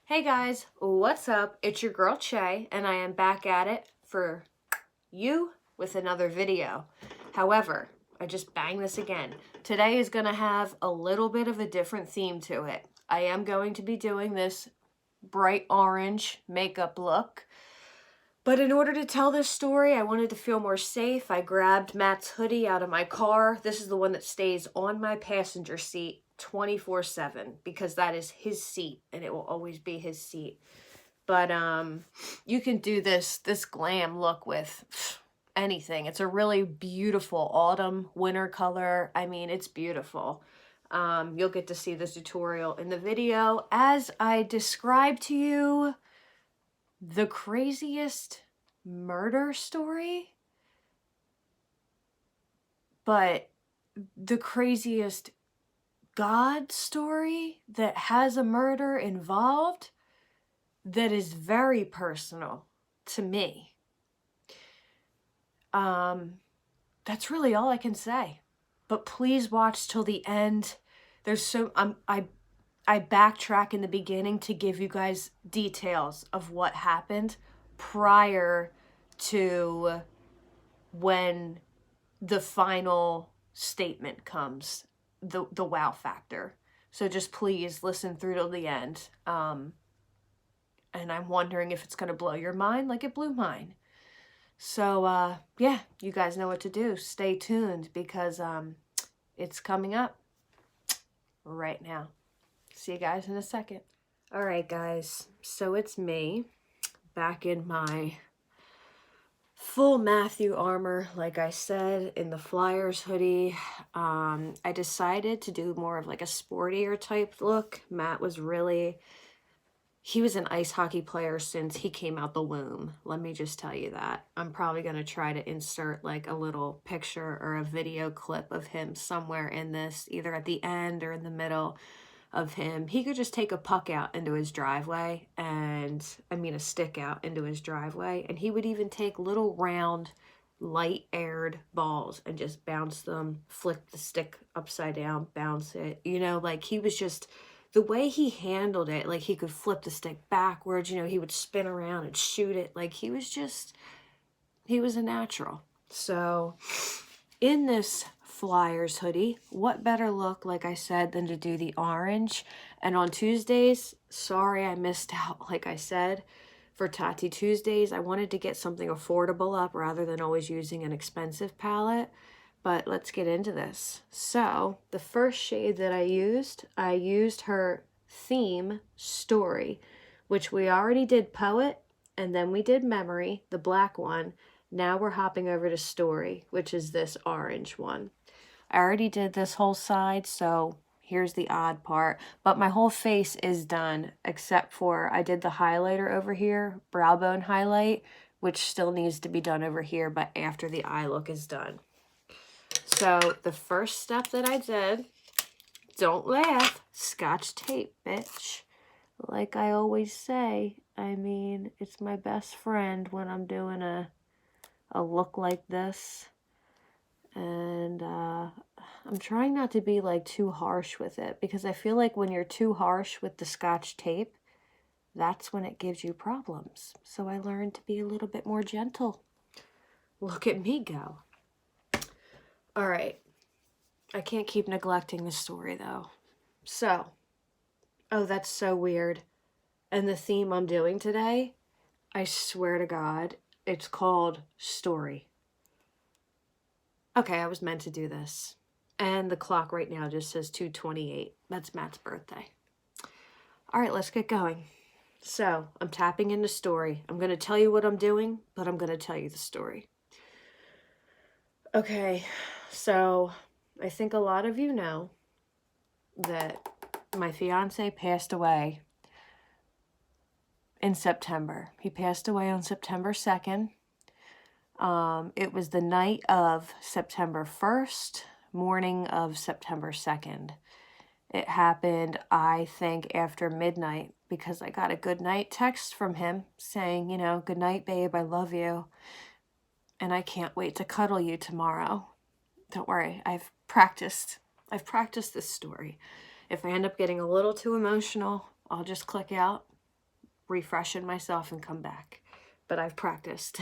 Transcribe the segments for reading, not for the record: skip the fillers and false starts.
Hey guys, what's up? It's your girl Che, and I am back at it for you with another video. However, I just banged this again. Today is going to have a little bit of a different theme to it. I am going to be doing this bright orange makeup look. But in order to tell this story, I wanted to feel more safe. I grabbed Matt's hoodie out of my car. This is the one that stays on my passenger seat 24/7 because that is his seat and it will always be his seat. But you can do this glam look with anything. It's a really beautiful autumn winter color. I mean, it's beautiful. You'll get to see the tutorial in the video as I describe to you the craziest murder story, but the craziest God story that has a murder involved that is very personal to me. That's really all I can say. But please watch till the end. There's so I backtrack in the beginning to give you guys details of what happened prior to when the final statement comes, the wow factor. So just please listen through till the end. And I'm wondering if it's going to blow your mind like it blew mine. So yeah, you guys know what to do. Stay tuned because it's coming up right now. See you guys in a second. All right, guys. So it's me back in my full Matthew armor, like I said, in the Flyers hoodie. I decided to do more of like a sportier type look. Matt was he was an ice hockey player since he came out the womb. Let me just tell you that. I'm probably going to try to insert like a little picture or a video clip of him somewhere in this, either at the end or in the middle of him. He could just take a puck out into his driveway a stick out into his driveway, and he would even take little round light aired balls and just bounce them, flick the stick upside down, bounce it, like he was just, the way he handled it, like he could flip the stick backwards, he would spin around and shoot it, like he was a natural. So in this Flyers hoodie, what better look, like I said, than to do the orange? And on Tuesdays, sorry I missed out, like I said, for Tati Tuesdays, I wanted to get something affordable up rather than always using an expensive palette. But let's get into this. So the first shade that I used her theme Story, which we already did Poet, and then we did Memory, the black one. Now we're hopping over to Story, which is this orange one. I already did this whole side, so here's the odd part. But my whole face is done, except for I did the highlighter over here, brow bone highlight, which still needs to be done over here, but after the eye look is done. So the first step that I did, don't laugh, Scotch tape, bitch. Like I always say, I mean, it's my best friend when I'm doing a look like this. And I'm trying not to be like too harsh with it, because I feel like when you're too harsh with the Scotch tape, that's when it gives you problems. So I learned to be a little bit more gentle. Look at me go. All right. I can't keep neglecting the story though. So, oh, that's so weird. And the theme I'm doing today, I swear to God, it's called Story. Okay, I was meant to do this. And the clock right now just says 2:28. That's Matt's birthday. All right, let's get going. So, I'm tapping into Story. I'm going to tell you what I'm doing, but I'm going to tell you the story. Okay, so I think a lot of you know that my fiance passed away in September. He passed away on September 2nd. It was the night of September 1st, morning of September 2nd. It happened, I think, after midnight, because I got a good night text from him saying, good night, babe, I love you. And I can't wait to cuddle you tomorrow. Don't worry, I've practiced I've practiced this story. If I end up getting a little too emotional, I'll just click out, refreshen myself, and come back. But I've practiced.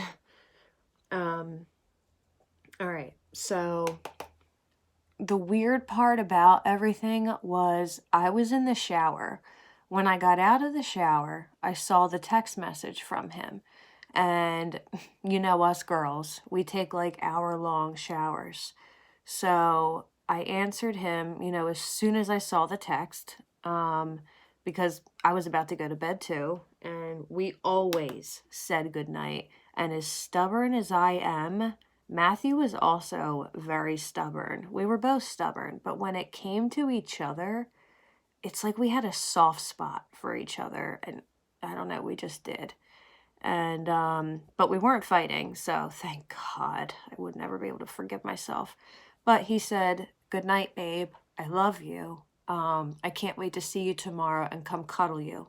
All right, so the weird part about everything was I was in the shower. When I got out of the shower, I saw the text message from him. And you know us girls, we take like hour-long showers. So I answered him, as soon as I saw the text, because I was about to go to bed too. And we always said goodnight. And as stubborn as I am, Matthew was also very stubborn. We were both stubborn, but when it came to each other, it's like we had a soft spot for each other, and I don't know, we just did. And but we weren't fighting, so thank God. I would never be able to forgive myself. But he said, "Good night, babe. I love you. I can't wait to see you tomorrow and come cuddle you."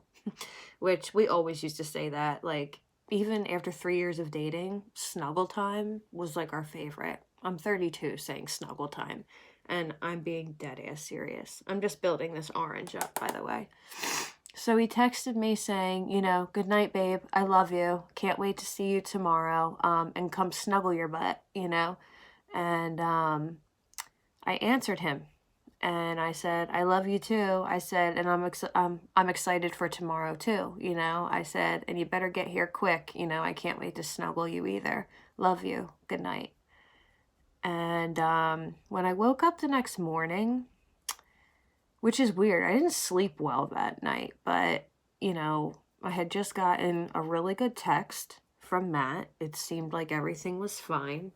Which we always used to say that, like, even after 3 years of dating, snuggle time was like our favorite. I'm 32 saying snuggle time, and I'm being dead ass serious. I'm just building this orange up, by the way. So he texted me saying, "Good night, babe. I love you. Can't wait to see you tomorrow. And come snuggle your butt, And I answered him. And I said, "I love you too." I said, "And I'm excited for tomorrow too." I said, "And you better get here quick. I can't wait to snuggle you either. Love you. Good night." And when I woke up the next morning, which is weird, I didn't sleep well that night, but I had just gotten a really good text from Matt. It seemed like everything was fine,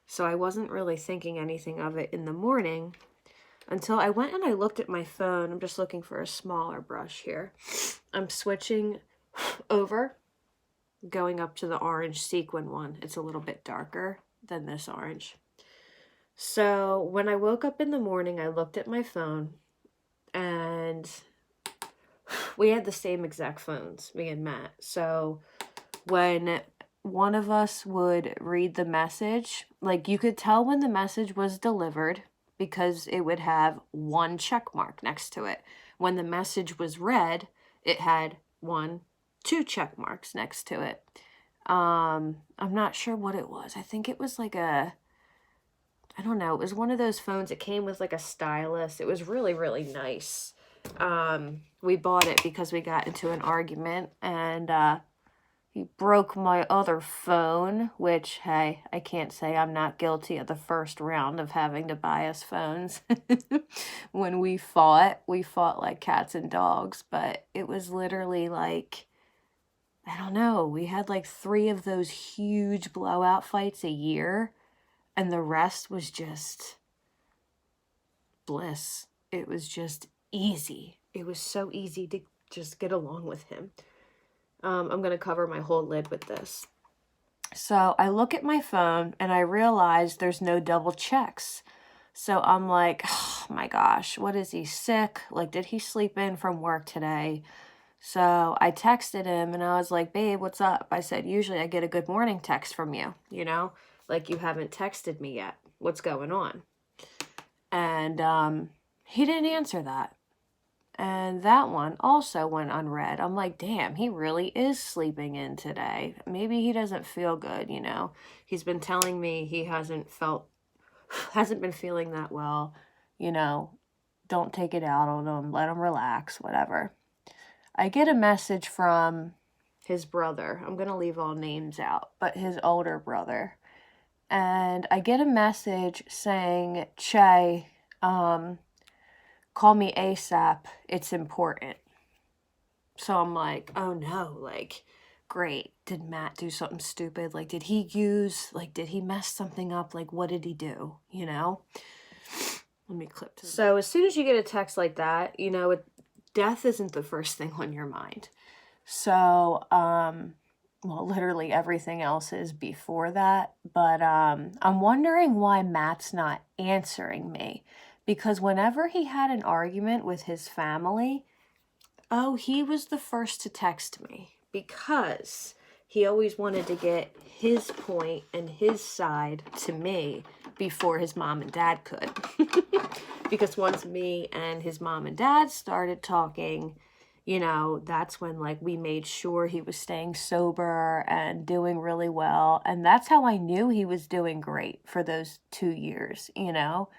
so I wasn't really thinking anything of it in the morning. Until I went and I looked at my phone. I'm just looking for a smaller brush here. I'm switching over, going up to the orange sequin one. It's a little bit darker than this orange. So when I woke up in the morning, I looked at my phone, and we had the same exact phones, me and Matt. So when one of us would read the message, like you could tell when the message was delivered, because it would have one check mark next to it. When the message was read, it had 2 check marks next to it. I'm not sure what it was. I think it was like I don't know. It was one of those phones. It came with like a stylus. It was really, really nice. We bought it because we got into an argument, and he broke my other phone, which, hey, I can't say I'm not guilty of the first round of having to buy us phones. When we fought like cats and dogs, but it was literally like, I don't know, we had like 3 of those huge blowout fights a year, and the rest was just bliss. It was just easy. It was so easy to just get along with him. I'm going to cover my whole lid with this. So I look at my phone and I realize there's no double checks. So I'm like, oh my gosh, what is he, sick? Like, did he sleep in from work today? So I texted him and I was like, "Babe, what's up?" I said, "Usually I get a good morning text from you, like you haven't texted me yet. What's going on?" And he didn't answer that. And that one also went unread. I'm like, damn, he really is sleeping in today. Maybe he doesn't feel good, He's been telling me he hasn't been feeling that well, Don't take it out on him, let him relax, whatever. I get a message from his brother. I'm going to leave all names out, but his older brother. And I get a message saying, "Che, call me ASAP, it's important." So I'm like, oh no, like, great. Did Matt do something stupid? Like, did he mess something up? Like, what did he do? Let me clip to. So as soon as you get a text like that, death isn't the first thing on your mind. So, well, literally everything else is before that. But I'm wondering why Matt's not answering me. Because whenever he had an argument with his family, he was the first to text me. Because he always wanted to get his point and his side to me before his mom and dad could. Because once me and his mom and dad started talking, you know, that's when like we made sure he was staying sober and doing really well. And that's how I knew he was doing great for those 2 years, you know.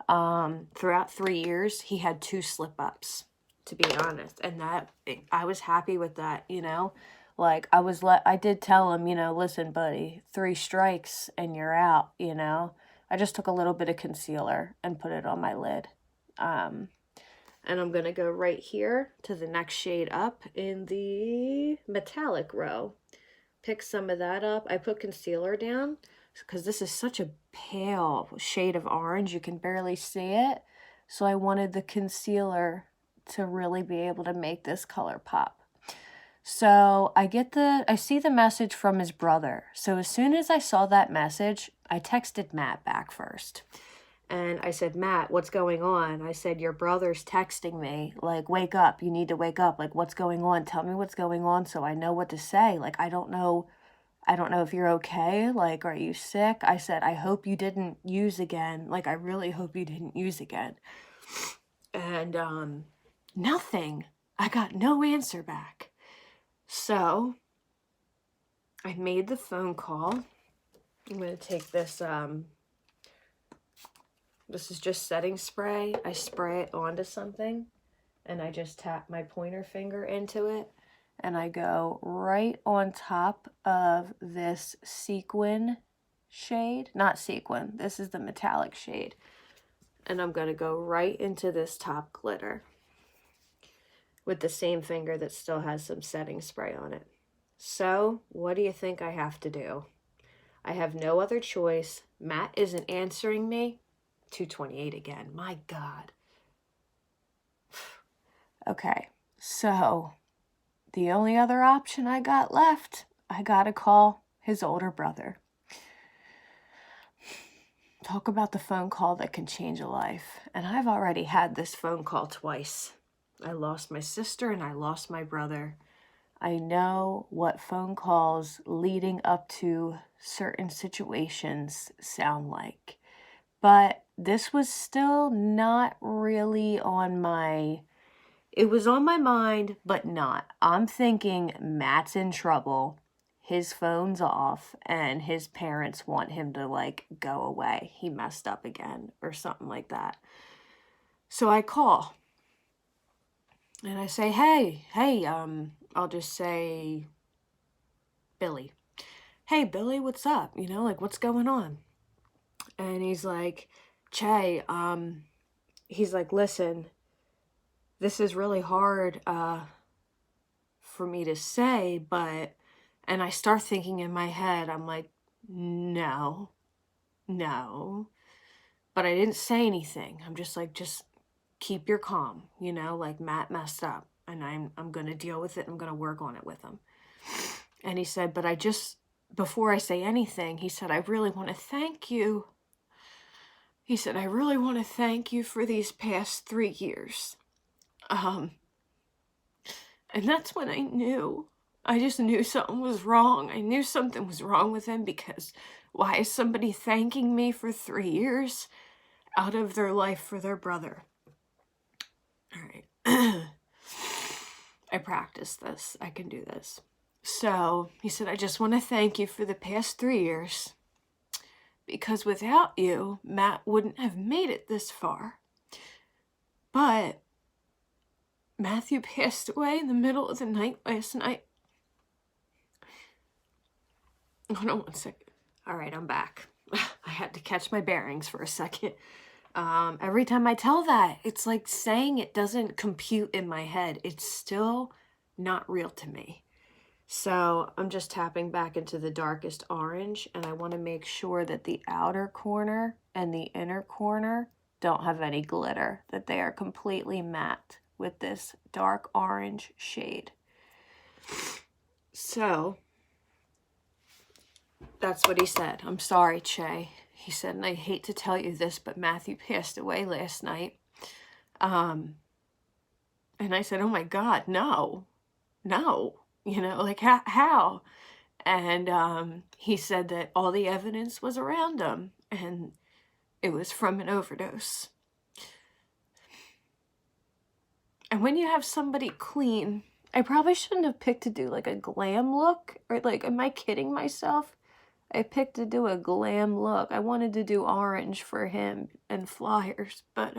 Throughout 3 years, he had 2 slip-ups, to be honest. And I was happy with that, you know. Like I did tell him, you know, listen, buddy, 3 strikes and you're out, you know. I just took a little bit of concealer and put it on my lid. And I'm going to go right here to the next shade up in the metallic row. Pick some of that up. I put concealer down because this is such a pale shade of orange. You can barely see it. So I wanted the concealer to really be able to make this color pop. So I see the message from his brother. So as soon as I saw that message, I texted Matt back first. And I said, Matt, what's going on? I said, your brother's texting me, like, wake up, you need to wake up. Like, what's going on? Tell me what's going on so I know what to say. Like, I don't know if you're okay. Like, are you sick? I said, I hope you didn't use again. Like, I really hope you didn't use again. And nothing. I got no answer back. So I made the phone call. I'm going to take this, this is just setting spray. I spray it onto something and I just tap my pointer finger into it and I go right on top of this sequin shade. Not sequin, this is the metallic shade. And I'm going to go right into this top glitter with the same finger that still has some setting spray on it. So, what do you think I have to do? I have no other choice. Matt isn't answering me. 228 again. My God. Okay, so the only other option I got left, I gotta call his older brother. Talk about the phone call that can change a life. And I've already had this phone call twice. I lost my sister and I lost my brother. I know what phone calls leading up to certain situations sound like. But this was still not really on my... It was on my mind, but not. I'm thinking Matt's in trouble. His phone's off and his parents want him to like go away. He messed up again or something like that. So I call and I say, hey, I'll just say Billy. Hey, Billy, what's up? You know, like what's going on? And he's like, Che, he's like, listen, this is really hard for me to say, but, and I start thinking in my head, I'm like, no, but I didn't say anything. I'm just like, just keep your calm, you know, like Matt messed up and I'm going to deal with it. I'm going to work on it with him. And he said, but before I say anything, he said, I really want to thank you. He said, I really want to thank you for these past 3 years. And that's when I knew. I just knew something was wrong. I knew something was wrong with him because why is somebody thanking me for 3 years out of their life for their brother? All right. I practiced this. I can do this. So he said, I just want to thank you for the past 3 years. Because without you, Matt wouldn't have made it this far. But Matthew passed away in the middle of the night last night. Hold on 1 second. All right, I'm back. I had to catch my bearings for a second. Every time I tell that, it's like saying it doesn't compute in my head. It's still not real to me. So I'm just tapping back into the darkest orange and I want to make sure that the outer corner and the inner corner don't have any glitter, that they are completely matte with this dark orange shade. So that's what he said. I'm sorry, Che. He said, and I hate to tell you this, but Matthew passed away last night. And I said, oh my God, no. You know, like, how? And he said that all the evidence was around him, and it was from an overdose. And when you have somebody clean, I probably shouldn't have picked to do like a glam look. Or like, am I kidding myself? I picked to do a glam look. I wanted to do orange for him and flyers, but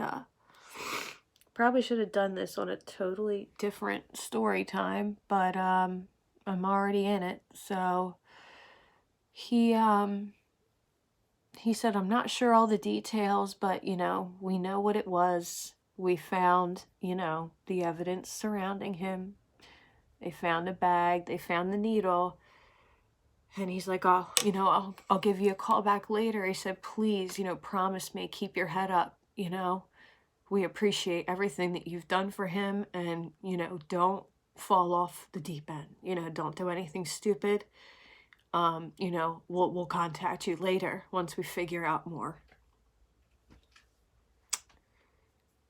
probably should have done this on a totally different story time, but I'm already in it. So he said, I'm not sure all the details, but you know, we know what it was. We found, you know, the evidence surrounding him. They found a bag, they found the needle. And he's like, oh, you know, I'll give you a call back later. He said, please, you know, promise me, keep your head up, you know. We appreciate everything that you've done for him, and, you know, don't fall off the deep end. You know, don't do anything stupid. You know, we'll contact you later once we figure out more.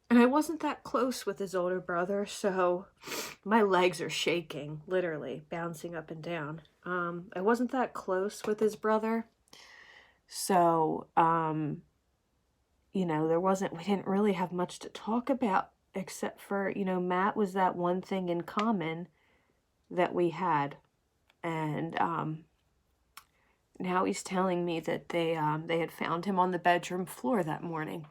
And I wasn't that close with his older brother, so my legs are shaking, literally bouncing up and down. I wasn't that close with his brother, so you know, we didn't really have much to talk about, except for, you know, Matt was that one thing in common that we had. And now he's telling me that they had found him on the bedroom floor that morning.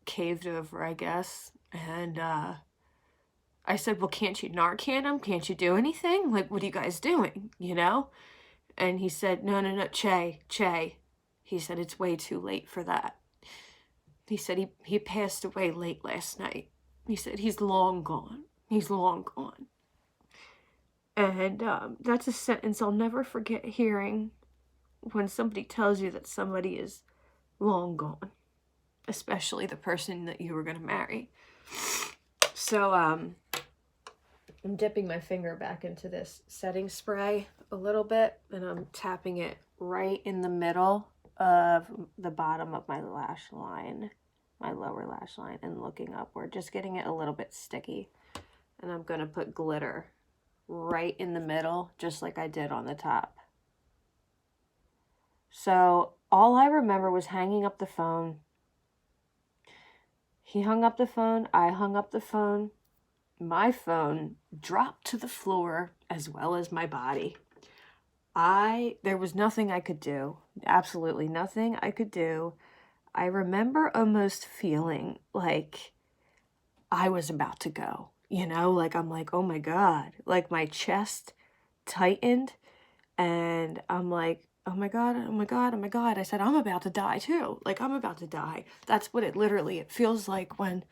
Caved over, I guess. And I said, well, can't you Narcan him? Can't you do anything? Like, what are you guys doing, you know? And he said, no, Che. He said, it's way too late for that. He said he passed away late last night. He said, he's long gone. He's long gone. And that's a sentence I'll never forget hearing, when somebody tells you that somebody is long gone, especially the person that you were going to marry. So I'm dipping my finger back into this setting spray a little bit, and I'm tapping it right in the middle of the bottom of my lash line, my lower lash line, and looking upward, just getting it a little bit sticky. And I'm going to put glitter right in the middle, just like I did on the top. So all I remember was hanging up the phone. He hung up the phone, I hung up the phone. My phone dropped to the floor, as well as my body. There was nothing I could do. Absolutely nothing I could do. I remember almost feeling like I was about to go, you know, like I'm like, oh my God, like my chest tightened, and I'm like, oh my God, oh my God, oh my God. I said, I'm about to die too. Like, I'm about to die. That's what it feels like when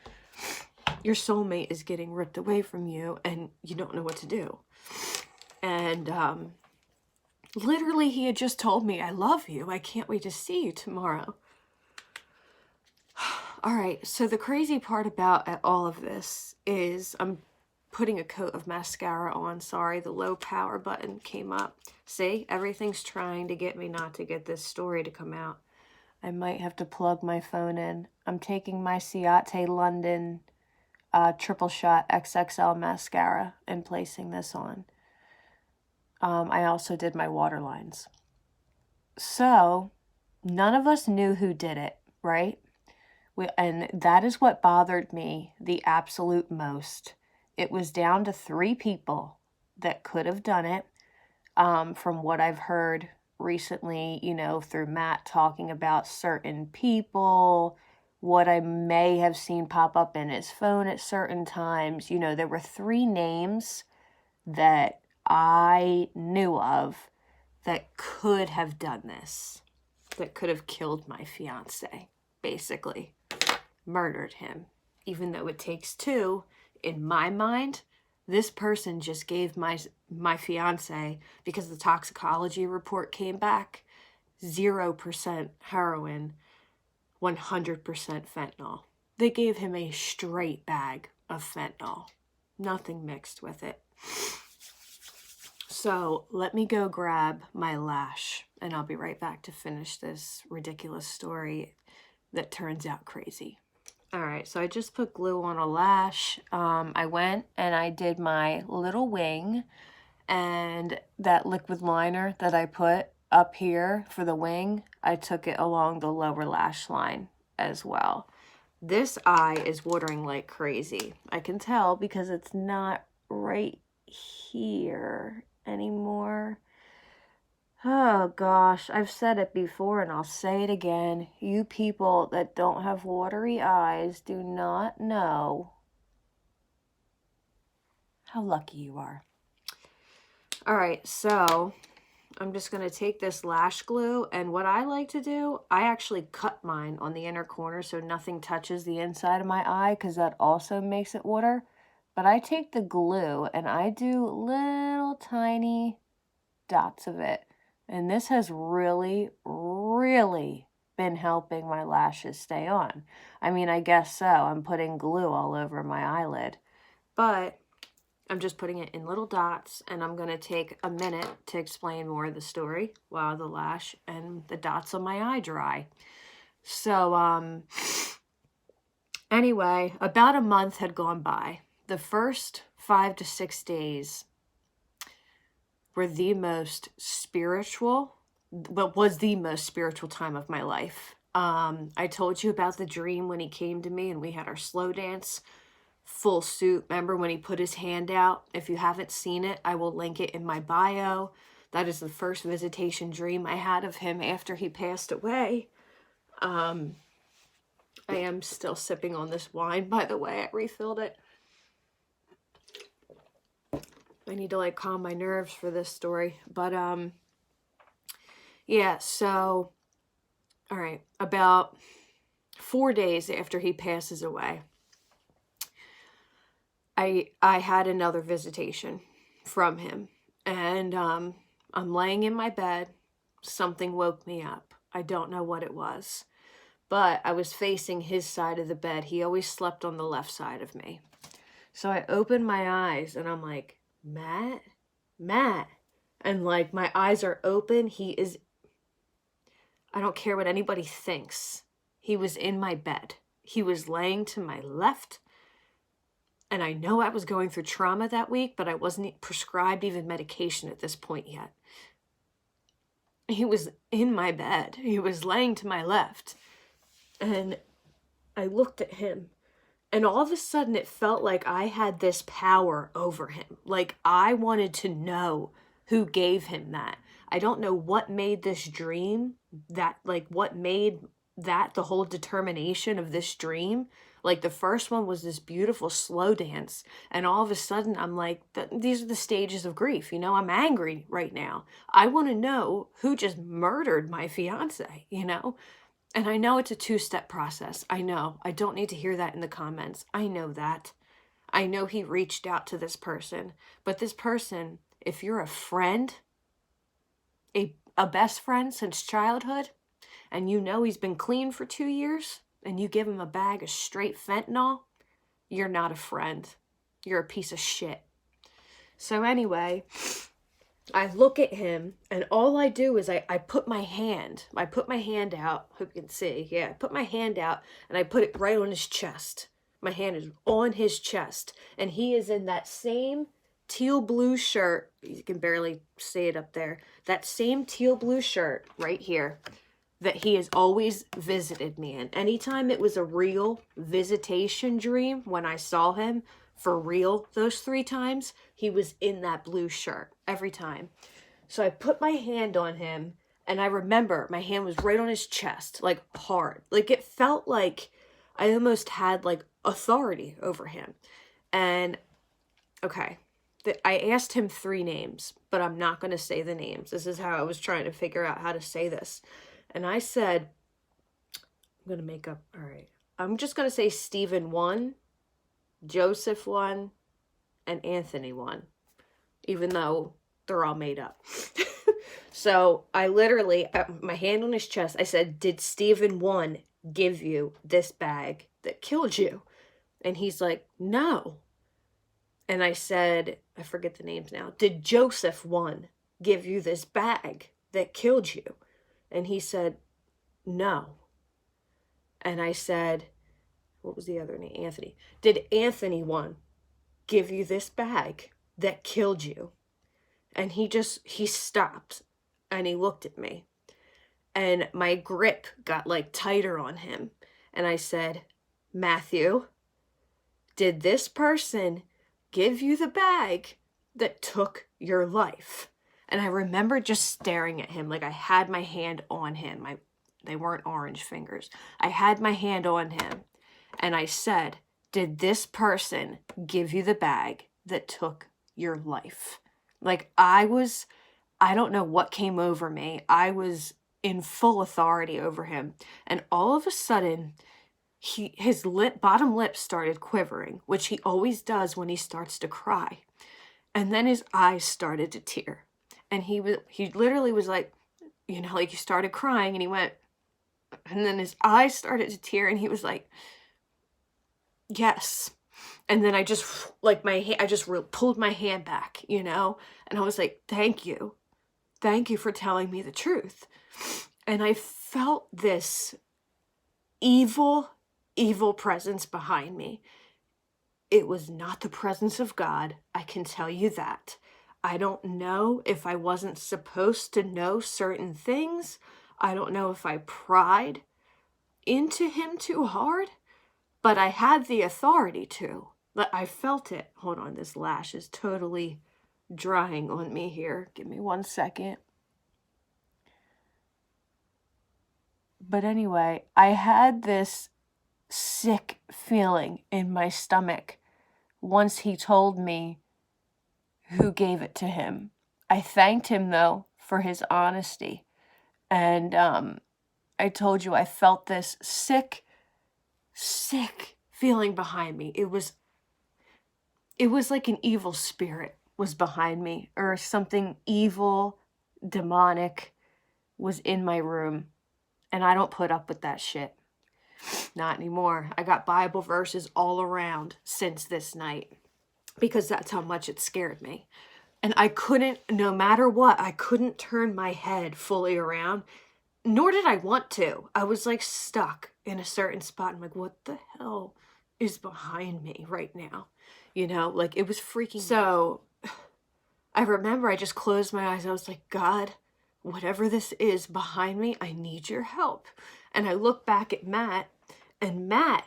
your soulmate is getting ripped away from you and you don't know what to do. And literally, he had just told me, I love you. I can't wait to see you tomorrow. All right, so the crazy part about all of this is I'm putting a coat of mascara on. Sorry, the low power button came up. See, everything's trying to get me not to get this story to come out. I might have to plug my phone in. I'm taking my Ciate London triple shot XXL mascara and placing this on. I also did my waterlines. So, none of us knew who did it, right? And that is what bothered me the absolute most. It was down to 3 people that could have done it. From what I've heard recently, you know, through Matt talking about certain people, what I may have seen pop up in his phone at certain times, you know, there were 3 names that I knew of that could have done this, that could have killed my fiance, basically. Murdered him. Even though it takes 2, in my mind, this person just gave my fiance, because the toxicology report came back, 0% heroin, 100% fentanyl. They gave him a straight bag of fentanyl. Nothing mixed with it. So let me go grab my lash, and I'll be right back to finish this ridiculous story that turns out crazy. All right, so I just put glue on a lash. I went and I did my little wing, and that liquid liner that I put up here for the wing, I took it along the lower lash line as well. This eye is watering like crazy. I can tell because it's not right here anymore. Oh gosh, I've said it before and I'll say it again. You people that don't have watery eyes do not know how lucky you are. All right, so I'm just going to take this lash glue, and what I like to do, I actually cut mine on the inner corner so nothing touches the inside of my eye because that also makes it water. But I take the glue and I do little tiny dots of it. And this has really, really been helping my lashes stay on. I mean, I guess so. I'm putting glue all over my eyelid. But I'm just putting it in little dots, and I'm going to take a minute to explain more of the story while the lash and the dots on my eye dry. So, anyway, about a month had gone by. The first 5 to 6 days were the most spiritual, but was the most spiritual time of my life. I told you about the dream when he came to me and we had our slow dance. Full suit. Remember when he put his hand out? If you haven't seen it, I will link it in my bio. That is the first visitation dream I had of him after he passed away. I am still sipping on this wine, by the way. I refilled it. I need to like calm my nerves for this story. But yeah, so all right, about 4 days after he passes away, I had another visitation from him, and I'm laying in my bed. Something woke me up. I don't know what it was, but I was facing his side of the bed. He always slept on the left side of me. So I opened my eyes and I'm like, Matt, and like my eyes are open. I don't care what anybody thinks. He was in my bed. He was laying to my left. And I know I was going through trauma that week, but I wasn't prescribed even medication at this point yet. He was in my bed. He was laying to my left. And I looked at him. And all of a sudden, it felt like I had this power over him. Like I wanted to know who gave him that. I don't know what made this dream, what made that the whole determination of this dream. Like the first one was this beautiful slow dance, and all of a sudden I'm like, these are the stages of grief. You know, I'm angry right now. I want to know who just murdered my fiance, you know? And I know it's a 2-step process. I know. I don't need to hear that in the comments. I know that. I know he reached out to this person, but this person, if you're a friend, a best friend since childhood, and you know he's been clean for 2 years, and you give him a bag of straight fentanyl, you're not a friend. You're a piece of shit. So anyway, I look at him, and all I do is I put my hand out. Hope you can see. Yeah, I put my hand out, and I put it right on his chest. My hand is on his chest, and he is in that same teal blue shirt. You can barely see it up there. That same teal blue shirt right here that he has always visited me in. Anytime it was a real visitation dream, when I saw him for real those 3 times, he was in that blue shirt every time. So I put my hand on him, and I remember my hand was right on his chest, like hard. Like it felt like I almost had like authority over him. And okay, I asked him 3 names, but I'm not going to say the names. This is how I was trying to figure out how to say this. And I said, I'm going to make up, all right. I'm just going to say Stephen 1, Joseph 1, and Anthony 1, even though they're all made up. So I literally, my hand on his chest, I said, did Stephen 1 give you this bag that killed you? And he's like, no. And I said, I forget the names now. Did Joseph 1 give you this bag that killed you? And he said, no. And I said, what was the other name? Anthony. Did Anthony 1 give you this bag that killed you? And he stopped and he looked at me. And my grip got like tighter on him. And I said, Matthew, did this person give you the bag that took your life? And I remember just staring at him like I had my hand on him. They weren't orange fingers. I had my hand on him and I said, did this person give you the bag that took your life? Like I don't know what came over me. I was in full authority over him. And all of a sudden, his bottom lip started quivering, which he always does when he starts to cry. And then his eyes started to tear. And he literally was like, like he started crying and he went, and then his eyes started to tear and he was like, yes. And then I just pulled my hand back, and I was like, thank you for telling me the truth. And I felt this evil presence behind me. It was not the presence of God, I can tell you that. I don't know if I wasn't supposed to know certain things. I don't know if I pried into him too hard, but I had the authority to. I felt it. Hold on, this lash is totally drying on me here. Give me 1 second. But anyway, I had this sick feeling in my stomach once he told me who gave it to him. I thanked him, though, for his honesty. And I told you I felt this sick feeling behind me. It was like an evil spirit was behind me, or something evil, demonic was in my room. And I don't put up with that shit. Not anymore. I got Bible verses all around since this night, because that's how much it scared me. And I couldn't, no matter what, I couldn't turn my head fully around, nor did I want to. I was like stuck in a certain spot. I'm like, what the hell is behind me right now? Like it was freaking. So I remember I just closed my eyes. I was like, God, whatever this is behind me, I need your help. And I look back at Matt, and Matt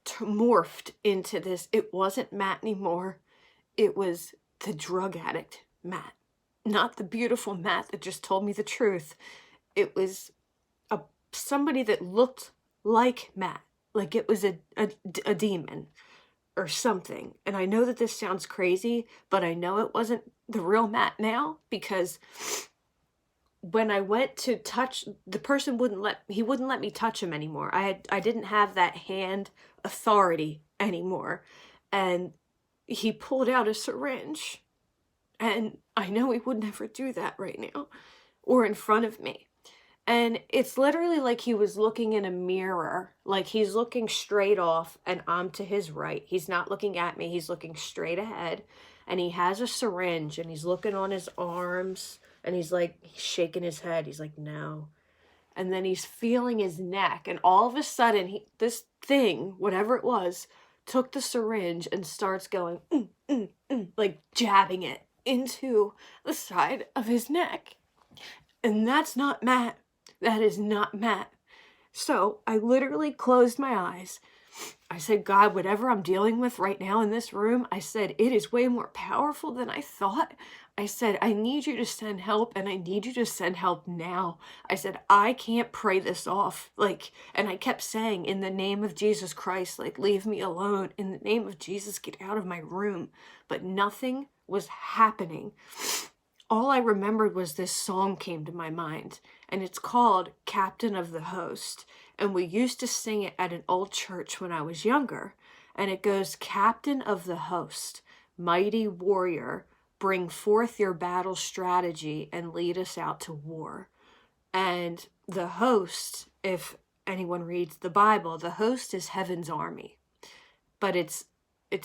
morphed into this. It wasn't Matt anymore. It was the drug addict Matt, not the beautiful Matt that just told me the truth. It was somebody that looked like Matt, like it was a demon or something. And I know that this sounds crazy, but I know it wasn't the real Matt now, because when I went to touch, the person wouldn't let me touch him anymore. I didn't have that hand authority anymore. And he pulled out a syringe. And I know he would never do that right now, or in front of me. And it's literally like he was looking in a mirror, like he's looking straight off and I'm to his right. He's not looking at me, he's looking straight ahead. And he has a syringe and he's looking on his arms and he's shaking his head. He's like, no. And then he's feeling his neck. And all of a sudden, this thing, whatever it was, took the syringe and starts going, like jabbing it into the side of his neck. And that's not Matt. That is not Matt. So I literally closed my eyes. I said, God, whatever I'm dealing with right now in this room, I said, it is way more powerful than I thought. I said, I need you to send help, and I need you to send help now. I said, I can't pray this off. And I kept saying, in the name of Jesus Christ, leave me alone. In the name of Jesus, get out of my room. But nothing was happening. All I remembered was this song came to my mind, and it's called Captain of the Host. And we used to sing it at an old church when I was younger. And it goes, Captain of the Host, mighty warrior, bring forth your battle strategy and lead us out to war. And the host, if anyone reads the Bible, the host is heaven's army. But it's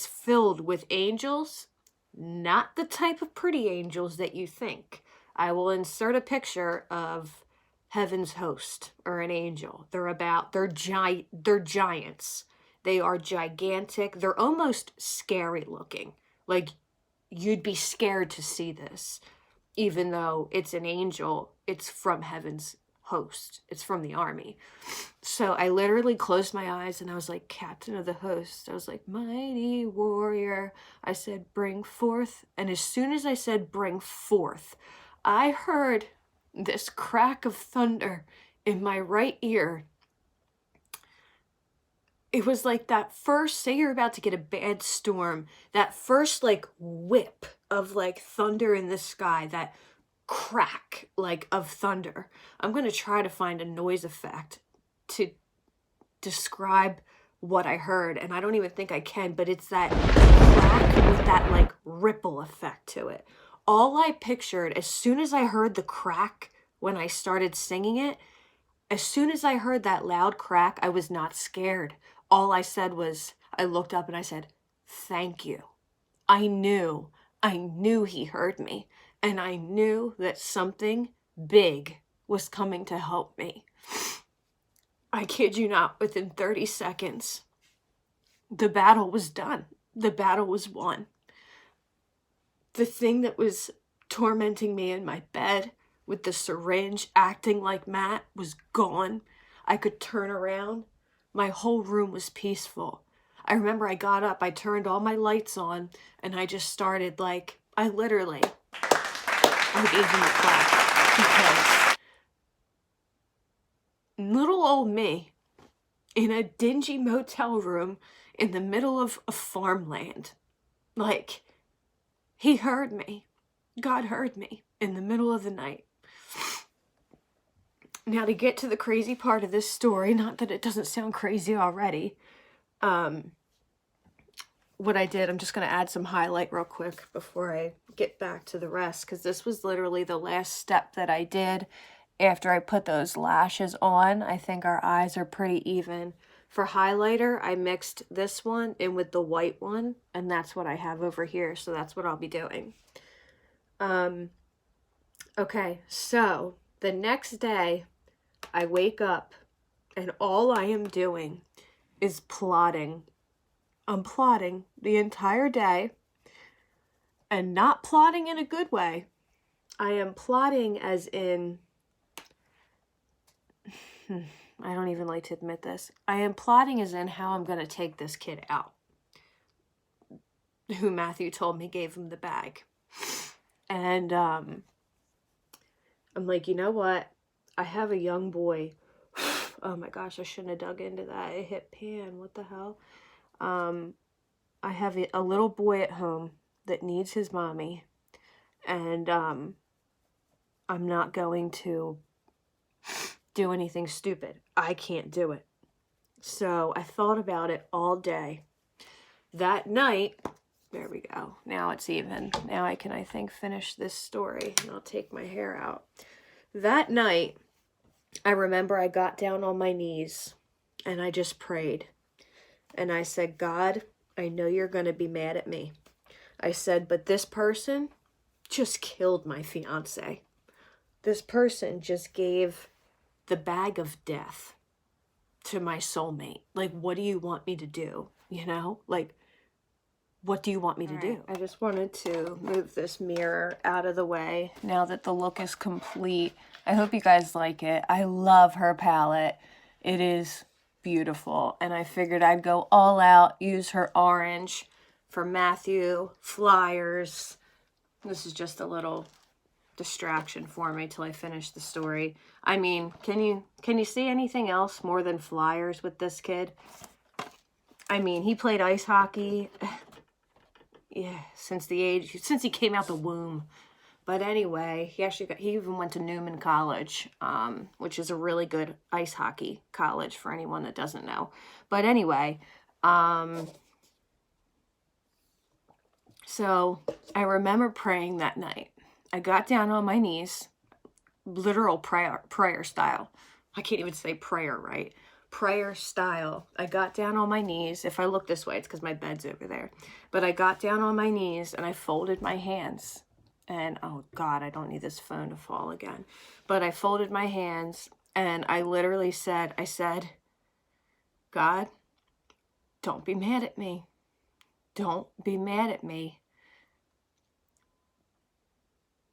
filled with angels, not the type of pretty angels that you think. I will insert a picture of heaven's host or an angel. They're giants. They are gigantic. They're almost scary looking. Like you'd be scared to see this. Even though it's an angel, it's from heaven's host. It's from the army. So I literally closed my eyes and I was like, captain of the host. I was like, mighty warrior. I said, bring forth. And as soon as I said, bring forth, I heard this crack of thunder in my right ear. It was like that first, say you're about to get a bad storm, that first like whip of like thunder in the sky, that crack like of thunder. I'm going to try to find a noise effect to describe what I heard, and I don't even think I can, but it's that crack with that like ripple effect to it. All I pictured as soon as I heard the crack when I started singing it, as soon as I heard that loud crack, I was not scared. All I said was, I looked up and I said, thank you. I knew he heard me, and I knew that something big was coming to help me. I kid you not, within 30 seconds, the battle was done. The battle was won. The thing that was tormenting me in my bed with the syringe acting like Matt was gone. I could turn around. My whole room was peaceful. I remember I got up, I turned all my lights on, and I just started like, I gave him a clap, because little old me in a dingy motel room in the middle of a farmland, like, he heard me. God heard me in the middle of the night. Now, to get to the crazy part of this story, not that it doesn't sound crazy already, what I did, I'm just going to add some highlight real quick before I get back to the rest, because this was literally the last step that I did after I put those lashes on. I think our eyes are pretty even. For highlighter, I mixed this one in with the white one, and that's what I have over here, so that's what I'll be doing. Okay, so the next day, I wake up, and all I am doing is plotting. I'm plotting the entire day, and not plotting in a good way. I am plotting as in, I don't even like to admit this. I am plotting as in how I'm going to take this kid out, who Matthew told me gave him the bag. And I'm like, you know what? I have a young boy. Oh my gosh, I shouldn't have dug into that. It hit pan. What the hell? I have a little boy at home that needs his mommy, and I'm not going to do anything stupid. I can't do it. So I thought about it all day. That night, there we go. Now it's even. Now I can, I think, finish this story, and I'll take my hair out. That night, I remember I got down on my knees and I just prayed. And I said, God, I know you're going to be mad at me. I said, but this person just killed my fiance. This person just gave the bag of death to my soulmate. Like, what do you want me to do? You know, like, what do you want me to do? I just wanted to move this mirror out of the way now that the look is complete. I hope you guys like it. I love her palette. It is beautiful. And I figured I'd go all out, use her orange for Matthew, flyers. This is just a little distraction for me till I finish the story. I mean, can you see anything else more than flyers with this kid? I mean, he played ice hockey, yeah, since he came out the womb. But anyway, he even went to Newman College, which is a really good ice hockey college for anyone that doesn't know. But anyway, so I remember praying that night. I got down on my knees, literal prayer style. I can't even say prayer, right? Prayer style. I got down on my knees. If I look this way, it's because my bed's over there. But I got down on my knees and I folded my hands. And oh God, I don't need this phone to fall again. But I folded my hands and I literally said, God, don't be mad at me. Don't be mad at me.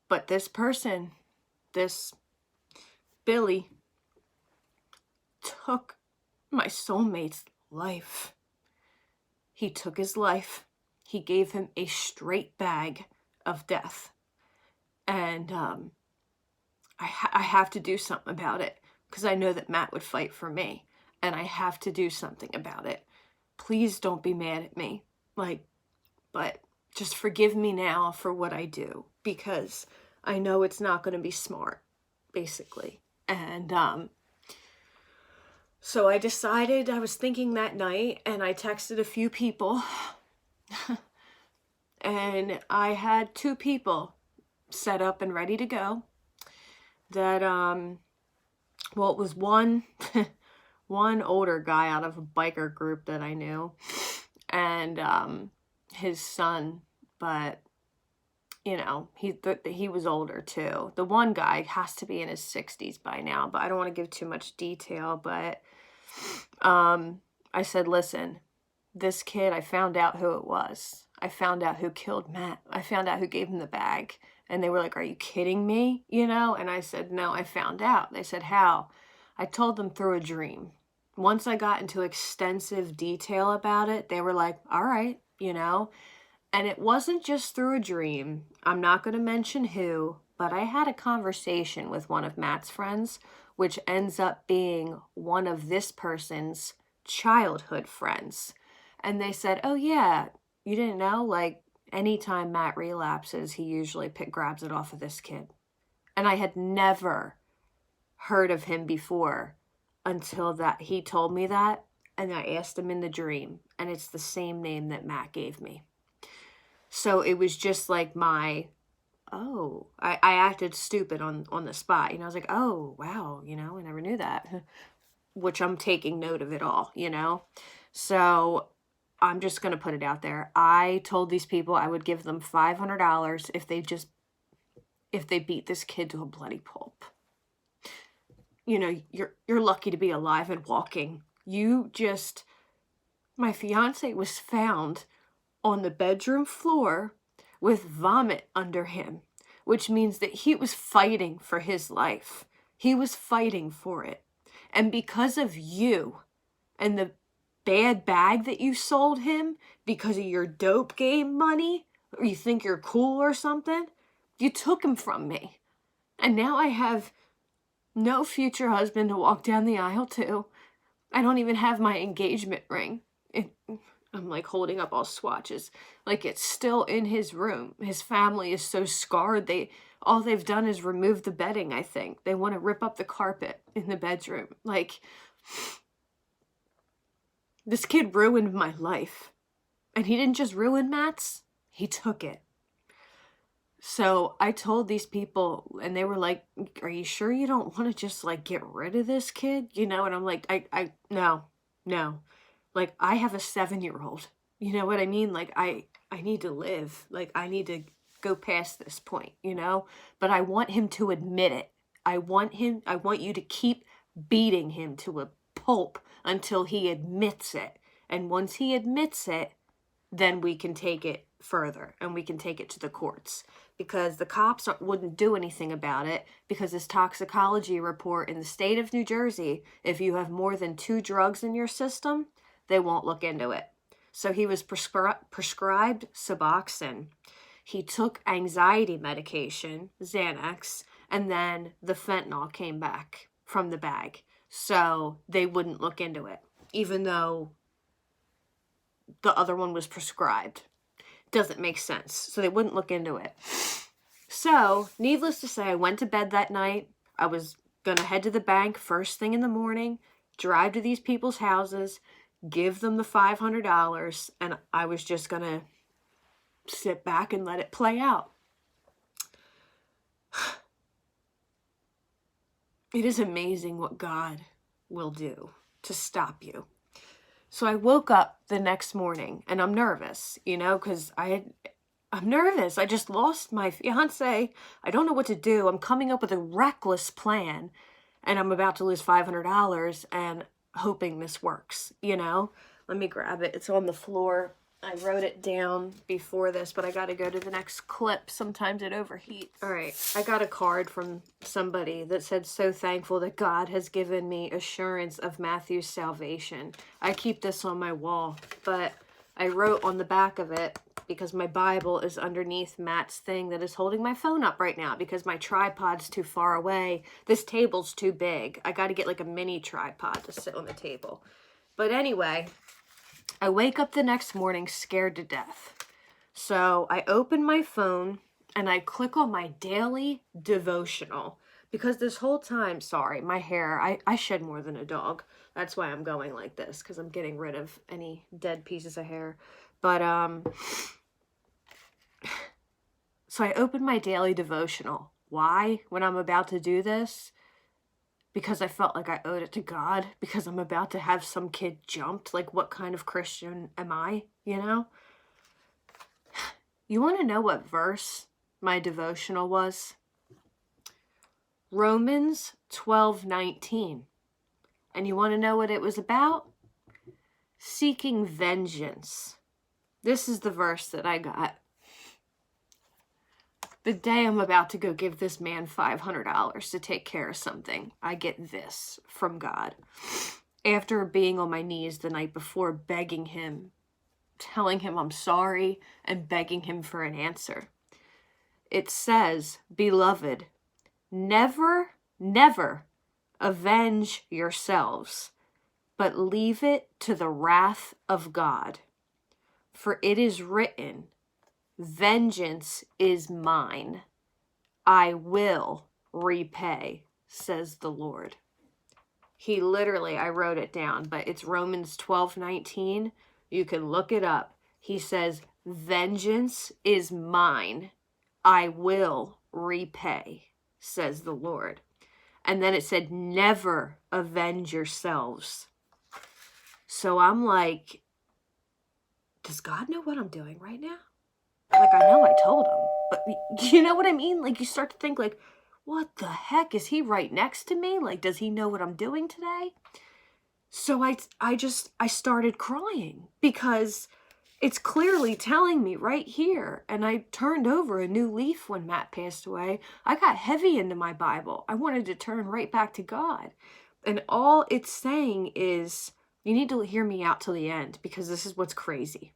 But this person, this Billy, took my soulmate's life. He took his life. He gave him a straight bag of death. And I have to do something about it, because I know that Matt would fight for me, and I have to do something about it. Please don't be mad at me. Like, but just forgive me now for what I do, because I know it's not going to be smart, basically. And so I decided, I was thinking that night, and I texted a few people. And I had 2 people set up and ready to go. That, well, it was one older guy out of a biker group that I knew, and his son, but, you know, he was older too. The one guy has to be in his 60s by now, but I don't want to give too much detail, but I said, listen, this kid, I found out who it was. I found out who killed Matt. I found out who gave him the bag. And they were like, are you kidding me? You know? And I said, no, I found out. They said, how? I told them through a dream. Once I got into extensive detail about it, they were like, all right, you know? And it wasn't just through a dream. I'm not going to mention who, but I had a conversation with one of Matt's friends, which ends up being one of this person's childhood friends. And they said, oh yeah, you didn't know? Like, anytime Matt relapses, he usually grabs it off of this kid. And I had never heard of him before until that he told me that, and I asked him in the dream, and it's the same name that Matt gave me. So it was just like I acted stupid on the spot. You know, I was like, oh, wow, you know, I never knew that. Which I'm taking note of it all, you know. So I'm just going to put it out there. I told these people I would give them $500 if they beat this kid to a bloody pulp. You know, you're lucky to be alive and walking. My fiance was found on the bedroom floor with vomit under him, which means that he was fighting for his life. He was fighting for it. And because of you and the bad bag that you sold him because of your dope game money, or you think you're cool or something, you took him from me. And now I have no future husband to walk down the aisle to. I don't even have my engagement ring. I'm like holding up all swatches. Like, it's still in his room. His family is so scarred. All they've done is remove the bedding, I think. They want to rip up the carpet in the bedroom. Like, this kid ruined my life. And he didn't just ruin Matt's, he took it. So I told these people, and they were like, are you sure you don't want to just like get rid of this kid? You know, and I'm like, no. Like, I have a 7-year-old. You know what I mean? Like, I need to live. Like, I need to go past this point, you know? But I want him to admit it. I want you to keep beating him to a pulp until he admits it. And once he admits it, then we can take it further and we can take it to the courts. Because the cops wouldn't do anything about it, because this toxicology report in the state of New Jersey, if you have more than 2 drugs in your system, they won't look into it. So he was prescribed Suboxone. He took anxiety medication, Xanax, and then the fentanyl came back from the bag. So they wouldn't look into it, even though the other one was prescribed. Doesn't make sense. So they wouldn't look into it. So, needless to say, I went to bed that night. I was going to head to the bank first thing in the morning, drive to these people's houses, give them the $500, and I was just going to sit back and let it play out. It is amazing what God will do to stop you. So I woke up the next morning, and I'm nervous, you know, because I'm nervous. I just lost my fiance. I don't know what to do. I'm coming up with a reckless plan, and I'm about to lose $500 and hoping this works, you know? Let me grab it. It's on the floor I wrote it down before this, but I got to go to the next clip. Sometimes it overheats. All right, I got a card from somebody that said, so thankful that God has given me assurance of Matthew's salvation. I keep this on my wall, but I wrote on the back of it, because my Bible is underneath Matt's thing that is holding my phone up right now because my tripod's too far away. This table's too big. I got to get like a mini tripod to sit on the table. But anyway, I wake up the next morning scared to death. So I open my phone and I click on my daily devotional because this whole time, sorry, my hair, I shed more than a dog. That's why I'm going like this, because I'm getting rid of any dead pieces of hair. But, so I opened my daily devotional. Why? When I'm about to do this? Because I felt like I owed it to God, because I'm about to have some kid jumped. Like, what kind of Christian am I, you know? You want to know what verse my devotional was? Romans 12:19. And you want to know what it was about? Seeking vengeance. This is the verse that I got. The day I'm about to go give this man $500 to take care of something, I get this from God. After being on my knees the night before, begging him, telling him I'm sorry, and begging him for an answer. It says, beloved, never, never avenge yourselves, but leave it to the wrath of God. For it is written, vengeance is mine. I will repay, says the Lord. He literally, I wrote it down, but it's Romans 12:19. You can look it up. He says, vengeance is mine. I will repay, says the Lord. And then it said, never avenge yourselves. So I'm like, does God know what I'm doing right now? Like, I know I told him, but you know what I mean? Like, you start to think, like, what the heck? Is he right next to me? Like, does he know what I'm doing today? So I started crying because it's clearly telling me right here. And I turned over a new leaf when Matt passed away. I got heavy into my Bible. I wanted to turn right back to God. And all it's saying is, you need to hear me out till the end, because this is what's crazy.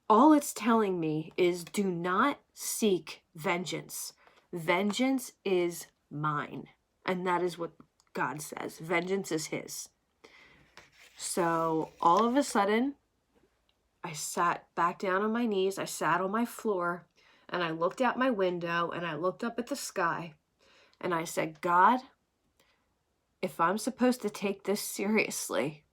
All it's telling me is, do not seek vengeance. Vengeance is mine. And that is what God says. Vengeance is his. So all of a sudden, I sat back down on my knees. I sat on my floor and I looked out my window and I looked up at the sky and I said, God, if I'm supposed to take this seriously,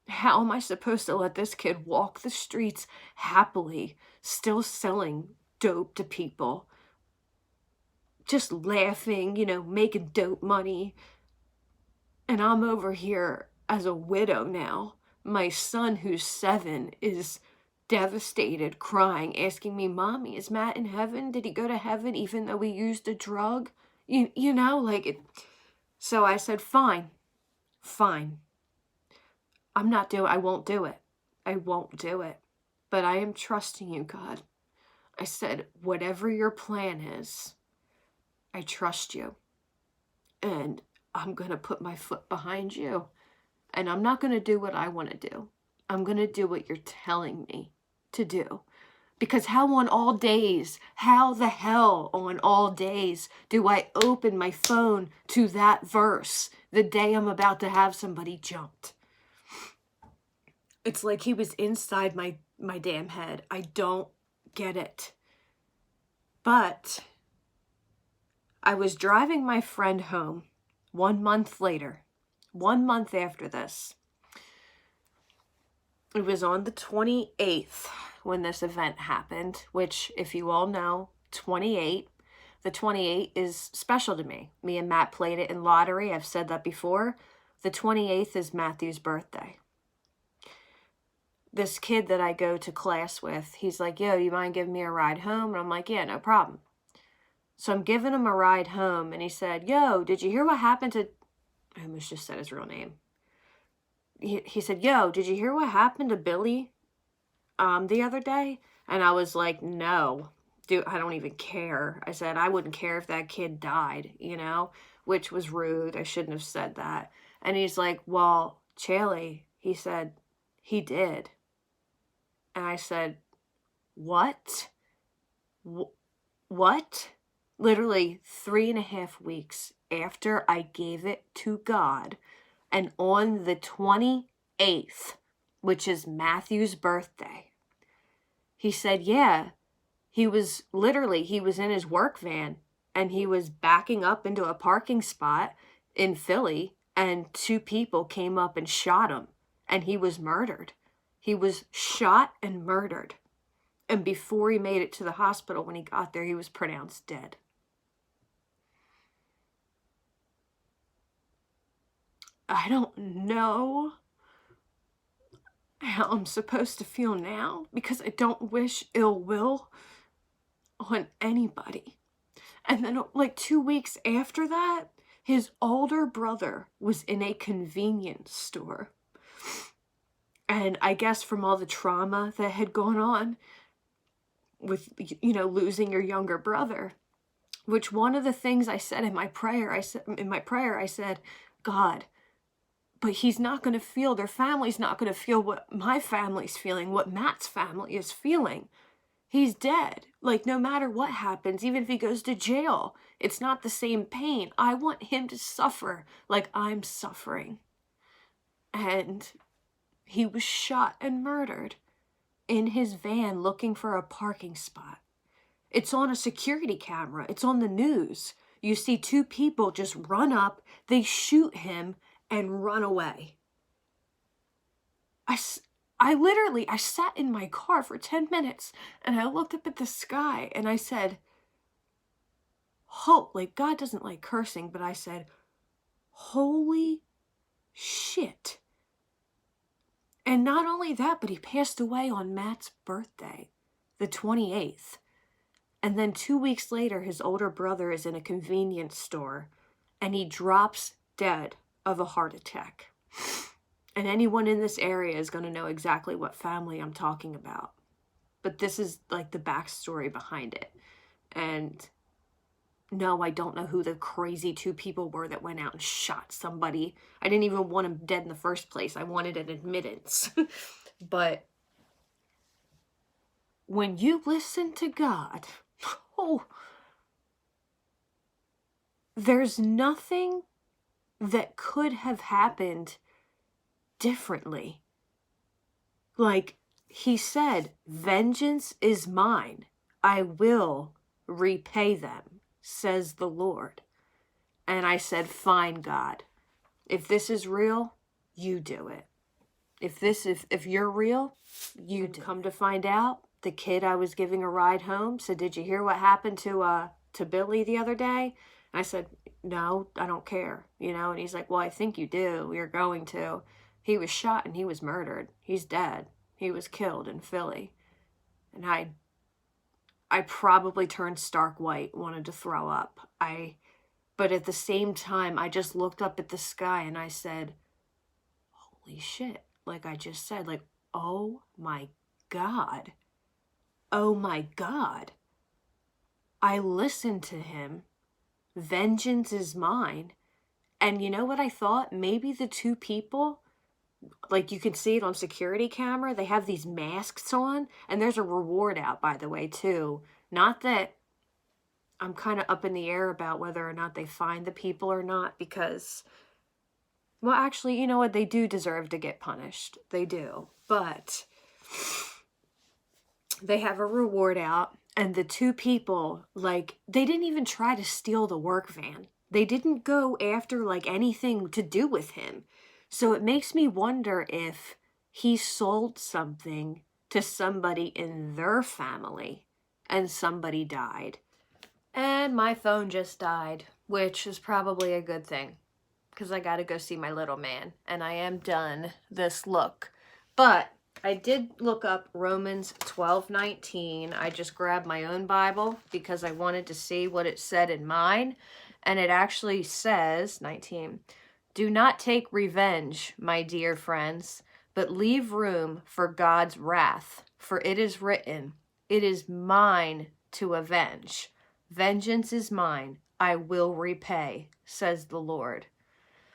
how am I supposed to let this kid walk the streets happily, still selling dope to people, just laughing, you know, making dope money? And I'm over here as a widow now. My son, who's 7, is devastated, crying, asking me, Mommy, is Matt in heaven? Did he go to heaven even though we used a drug? You know, like it. So I said, fine. I won't do it. I won't do it. But I am trusting you, God. I said, whatever your plan is, I trust you. And I'm going to put my foot behind you. And I'm not going to do what I want to do. I'm going to do what you're telling me to do. Because how the hell on all days do I open my phone to that verse the day I'm about to have somebody jumped? It's like he was inside my damn head. I don't get it. But I was driving my friend home 1 month later, 1 month after this. It was on the 28th when this event happened, which, if you all know, the 28 is special to me. Me and Matt played it in lottery. I've said that before. The 28th is Matthew's birthday. This kid that I go to class with, he's like, yo, you mind giving me a ride home? And I'm like, yeah, no problem. So I'm giving him a ride home, and he said, yo, did you hear what happened to... I almost just said his real name. he said, yo, did you hear what happened to Billy the other day? And I was like, no, dude, I don't even care. I said, I wouldn't care if that kid died, you know, which was rude. I shouldn't have said that. And he's like, well, Chaley, he said, he did. And I said, what? What? Literally 3.5 weeks after I gave it to God, and on the 28th, which is Matthew's birthday, he said, yeah, he was in his work van and he was backing up into a parking spot in Philly, and 2 people came up and shot him, and he was murdered. He was shot and murdered. And before he made it to the hospital, when he got there, he was pronounced dead. I don't know how I'm supposed to feel now, because I don't wish ill will on anybody. And then like 2 weeks after that, his older brother was in a convenience store. And I guess from all the trauma that had gone on with, you know, losing your younger brother, which one of the things I said in my prayer, I said, God, but he's not going to feel, their family's not going to feel what my family's feeling, what Matt's family is feeling. He's dead. Like, no matter what happens, even if he goes to jail, it's not the same pain. I want him to suffer like I'm suffering. And he was shot and murdered in his van looking for a parking spot. It's on a security camera. It's on the news. You see 2 people just run up, they shoot him, and run away. I sat in my car for 10 minutes, and I looked up at the sky, and I said, like, God doesn't like cursing, but I said, holy shit. And not only that, but he passed away on Matt's birthday, the 28th. And then 2 weeks later, his older brother is in a convenience store, and he drops dead of a heart attack. And anyone in this area is going to know exactly what family I'm talking about. But this is like the backstory behind it. And no, I don't know who the crazy 2 people were that went out and shot somebody. I didn't even want him dead in the first place. I wanted an admittance. But when you listen to God, there's nothing that could have happened differently. Like he said, vengeance is mine. I will repay them, says the Lord. And I said, fine, God. If this is real, you do it. If you're real, you do. Come to find out, the kid I was giving a ride home said, did you hear what happened to Billy the other day? And I said, no, I don't care, you know? And he's like, well, I think you do. You're going to. He was shot and he was murdered. He's dead. He was killed in Philly. And I probably turned stark white, wanted to throw up. But at the same time, I just looked up at the sky and I said, holy shit. Like I just said, like, oh my God. Oh my God. I listened to him. Vengeance is mine. And you know what I thought? Maybe the 2 people, like you can see it on security camera, they have these masks on, and there's a reward out, by the way, too. Not that I'm kind of up in the air about whether or not they find the people or not, because, well, actually, you know what? They do deserve to get punished. They do. But they have a reward out, and the 2 people, like, they didn't even try to steal the work van. They didn't go after, like, anything to do with him. So it makes me wonder if he sold something to somebody in their family and somebody died. And my phone just died, which is probably a good thing, because I got to go see my little man, and I am done this look. But I did look up Romans 12:19. I just grabbed my own Bible because I wanted to see what it said in mine. And it actually says, 19, Do not take revenge, my dear friends, but leave room for God's wrath. For it is written, it is mine to avenge. Vengeance is mine, I will repay, says the Lord.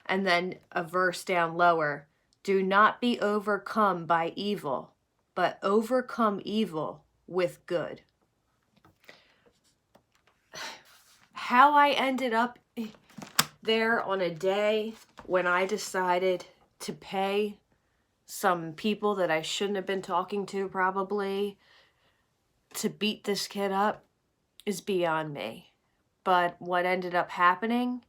And then a verse down lower, do not be overcome by evil, but overcome evil with good. How I ended up there on a day when I decided to pay some people that I shouldn't have been talking to probably to beat this kid up is beyond me. But what ended up happening,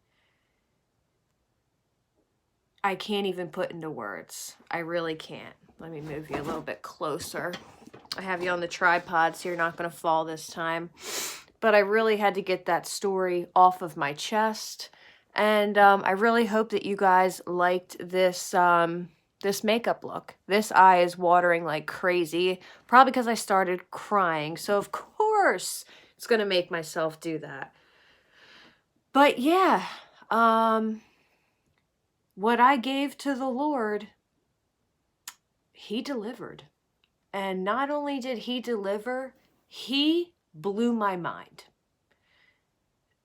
I can't even put into words. I really can't. Let me move you a little bit closer. I have you on the tripod so you're not going to fall this time. But I really had to get that story off of my chest. And I really hope that you guys liked this this makeup look. This eye is watering like crazy, probably because I started crying. So of course it's going to make myself do that. But yeah, what I gave to the Lord, he delivered. And not only did he deliver, he blew my mind.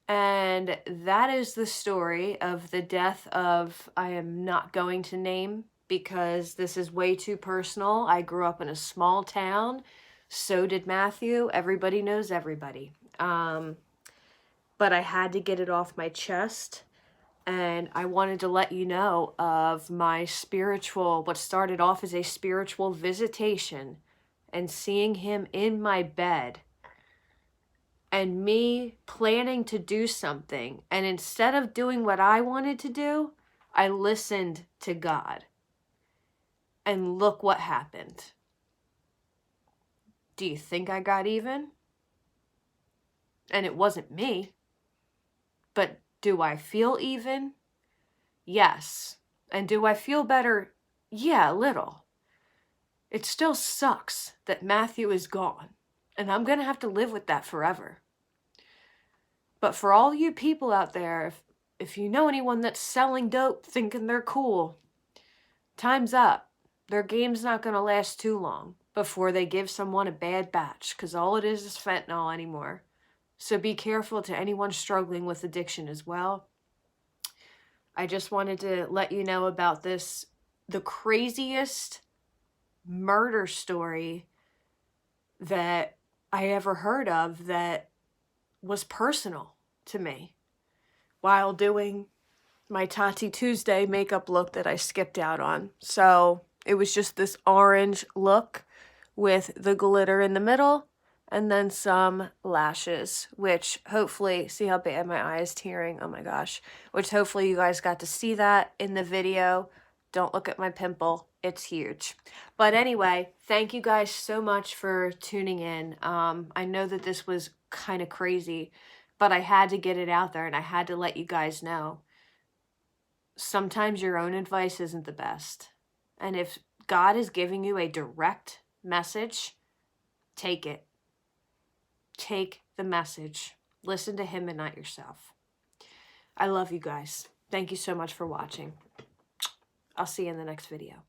And that is the story of the death of, I am not going to name because this is way too personal. I grew up in a small town. So did Matthew. Everybody knows everybody. But I had to get it off my chest. And I wanted to let you know of my spiritual, what started off as a spiritual visitation and seeing him in my bed and me planning to do something. And instead of doing what I wanted to do, I listened to God. And look what happened. Do you think I got even? And it wasn't me. But do I feel even? Yes. And do I feel better? Yeah, a little. It still sucks that Matthew is gone. And I'm going to have to live with that forever. But for all you people out there, if you know anyone that's selling dope thinking they're cool, time's up. Their game's not going to last too long before they give someone a bad batch, because all it is fentanyl anymore. So be careful to anyone struggling with addiction as well. I just wanted to let you know about this, the craziest murder story that I ever heard of that was personal to me while doing my Tati Tuesday makeup look that I skipped out on. So it was just this orange look with the glitter in the middle and then some lashes, which hopefully, see how bad my eye is tearing, oh my gosh, which hopefully you guys got to see that in the video. Don't look at my pimple, it's huge. But anyway, thank you guys so much for tuning in. I know that this was kind of crazy, but I had to get it out there and I had to let you guys know. Sometimes your own advice isn't the best. And if God is giving you a direct message, take it. Take the message. Listen to him and not yourself. I love you guys. Thank you so much for watching. I'll see you in the next video.